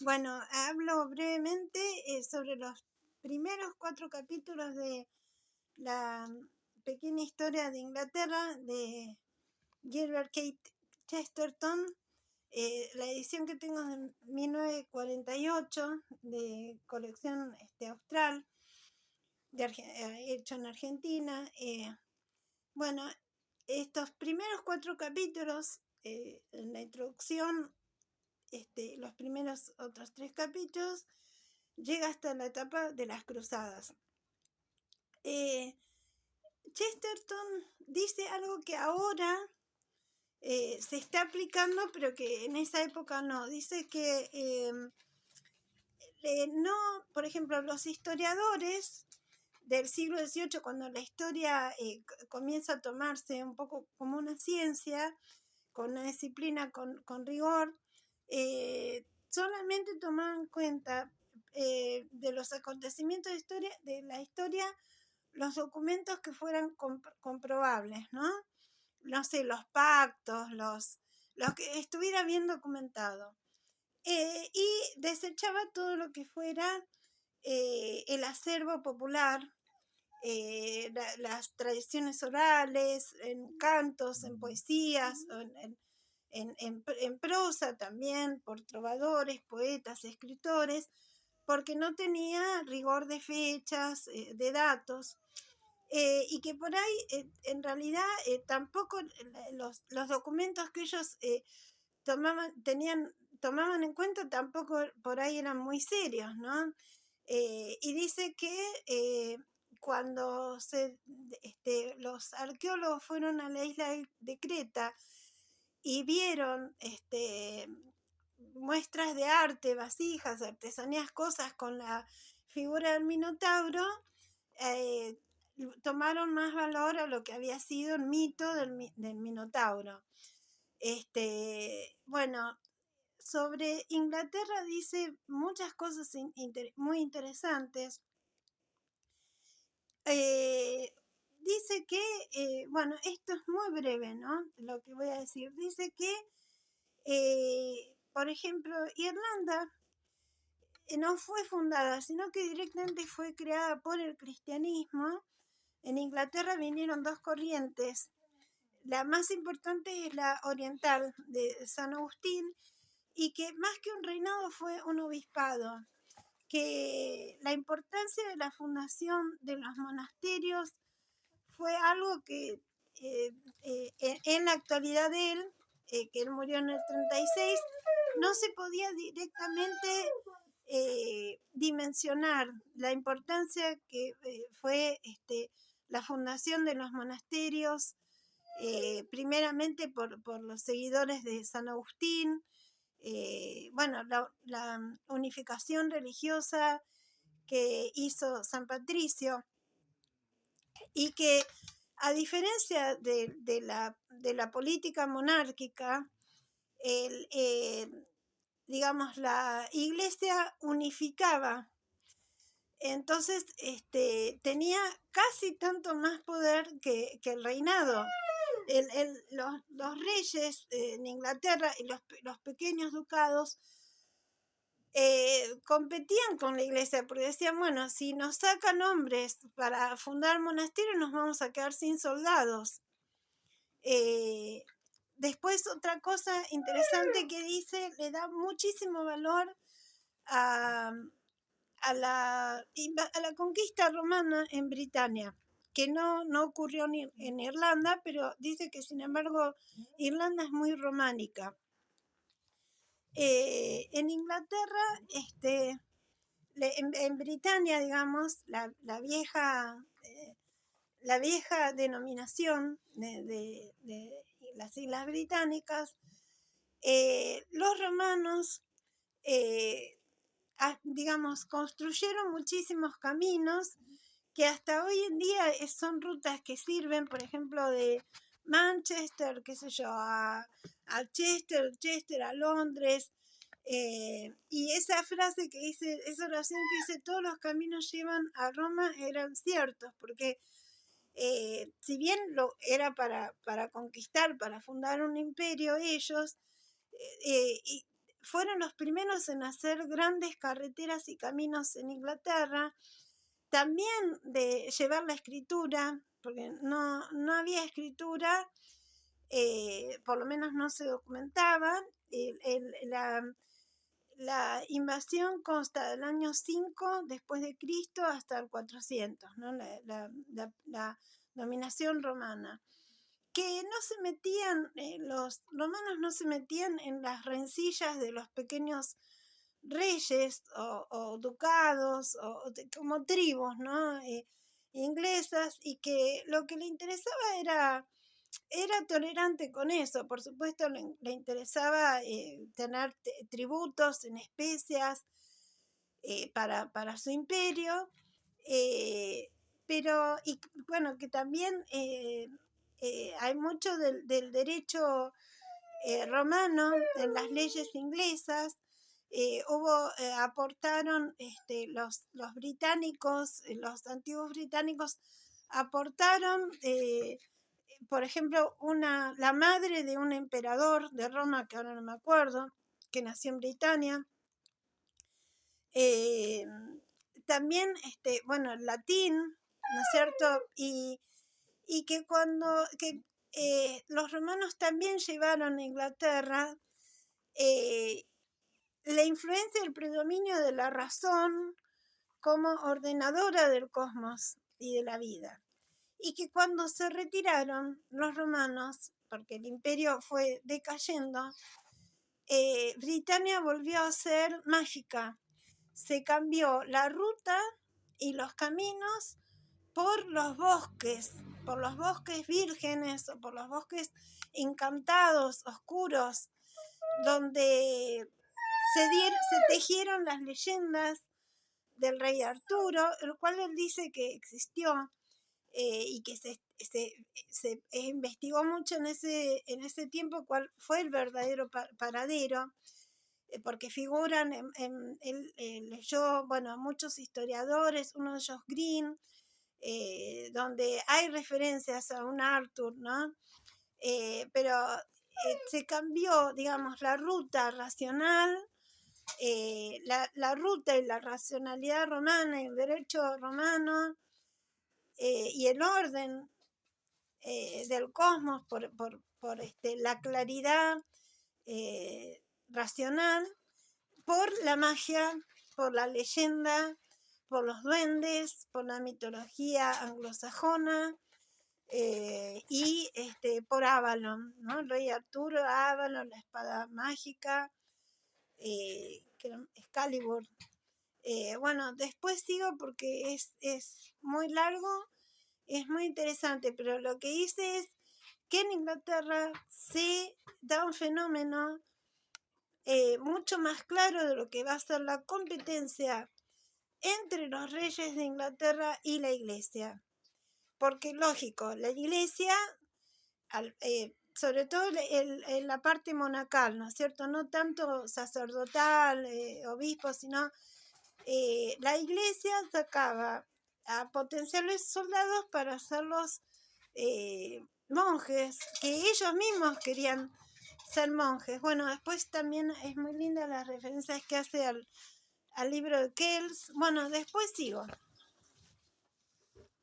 Bueno, hablo brevemente sobre los primeros 4 capítulos de la pequeña historia de Inglaterra de Gilbert K. Chesterton. La edición que tengo es de 1948, de colección austral, hecho en Argentina. Bueno, estos primeros 4 capítulos, en la introducción, los primeros otros 3 capítulos, llega hasta la etapa de las cruzadas. Chesterton dice algo que ahora se está aplicando, pero que en esa época no. Dice que no, por ejemplo, los historiadores del siglo XVIII, cuando la historia comienza a tomarse un poco como una ciencia, con una disciplina, con rigor, solamente tomaban cuenta de los acontecimientos de la historia, los documentos que fueran comprobables, ¿no? No sé, los pactos, los que estuviera bien documentado. Y desechaba todo lo que fuera el acervo popular, las tradiciones orales, en cantos, en poesías, en prosa también, por trovadores, poetas, escritores, porque no tenía rigor de fechas, de datos, y que por ahí, en realidad, tampoco los documentos que ellos tomaban en cuenta tampoco por ahí eran muy serios, ¿no? Y dice que cuando los arqueólogos fueron a la isla de Creta y vieron muestras de arte, vasijas, artesanías, cosas con la figura del Minotauro, eh, tomaron más valor a lo que había sido el mito del Minotauro. Bueno, sobre Inglaterra dice muchas cosas muy interesantes. Dice que, bueno, esto es muy breve, ¿no? Lo que voy a decir. Dice que, por ejemplo, Irlanda no fue fundada, sino que directamente fue creada por el cristianismo. En Inglaterra vinieron 2 corrientes. La más importante es la oriental de San Agustín, y que más que un reinado fue un obispado, que la importancia de la fundación de los monasterios fue algo que en la actualidad de él, que él murió en el 36, no se podía directamente dimensionar la importancia que fue la fundación de los monasterios, primeramente por los seguidores de San Agustín. Bueno, la unificación religiosa que hizo San Patricio, y que, a diferencia de la política monárquica, digamos, la iglesia unificaba. Entonces tenía casi tanto más poder que el reinado. Los reyes en Inglaterra y los pequeños ducados competían con la iglesia, porque decían, bueno, si nos sacan hombres para fundar monasterios, nos vamos a quedar sin soldados. Después, otra cosa interesante que dice, le da muchísimo valor a la conquista romana en Britania, que no ocurrió en Irlanda, pero dice que, sin embargo, Irlanda es muy románica. En Inglaterra, en Britania, digamos, la vieja denominación de las Islas Británicas, los romanos, digamos, construyeron muchísimos caminos que hasta hoy en día son rutas que sirven, por ejemplo, de Manchester, qué sé yo, a Chester, a Londres. Y esa frase que dice, esa oración que dice, todos los caminos llevan a Roma, eran ciertos, porque si bien era para conquistar, para fundar un imperio ellos, y fueron los primeros en hacer grandes carreteras y caminos en Inglaterra, también de llevar la escritura, porque no había escritura, por lo menos no se documentaba. La invasión consta del año 5 después de Cristo hasta el 400, ¿no? La dominación romana. Que no se metían, los romanos no se metían en las rencillas de los pequeños reyes o ducados, como tribus, ¿no? Inglesas, y que lo que le interesaba era tolerante con eso. Por supuesto, le interesaba tener tributos en especias para su imperio, pero, y bueno, que también hay mucho del derecho romano en las leyes inglesas. Aportaron los británicos, los antiguos británicos aportaron, por ejemplo, la madre de un emperador de Roma, que ahora no me acuerdo, que nació en Britania. También, bueno, el latín, ¿no es cierto? Y que los romanos también llevaron a Inglaterra la influencia y el predominio de la razón como ordenadora del cosmos y de la vida. Y que cuando se retiraron los romanos, porque el imperio fue decayendo, Britania volvió a ser mágica. Se cambió la ruta y los caminos por los bosques vírgenes o por los bosques encantados, oscuros, donde se tejieron las leyendas del rey Arturo, el cual él dice que existió, y que se investigó mucho en ese tiempo cuál fue el verdadero paradero, porque figuran, él leyó, bueno, muchos historiadores, uno de ellos Green, donde hay referencias a un Arthur, ¿no? Pero se cambió, digamos, la ruta racional, la ruta y la racionalidad romana y el derecho romano, y el orden del cosmos por la claridad racional, por la magia, por la leyenda, por los duendes, por la mitología anglosajona, y por Avalon, ¿no? El rey Arturo, Avalon, la espada mágica, Excalibur. Bueno, después sigo porque es muy largo, es muy interesante, pero lo que hice es que en Inglaterra se da un fenómeno mucho más claro de lo que va a ser la competencia entre los reyes de Inglaterra y la iglesia. Porque, lógico, la iglesia, sobre todo en la parte monacal, ¿no es cierto? No tanto sacerdotal, obispo, sino la iglesia sacaba a potenciales soldados para hacerlos monjes, que ellos mismos querían ser monjes. Bueno, después también es muy linda las referencias que hace al libro de Kells. Bueno, después sigo.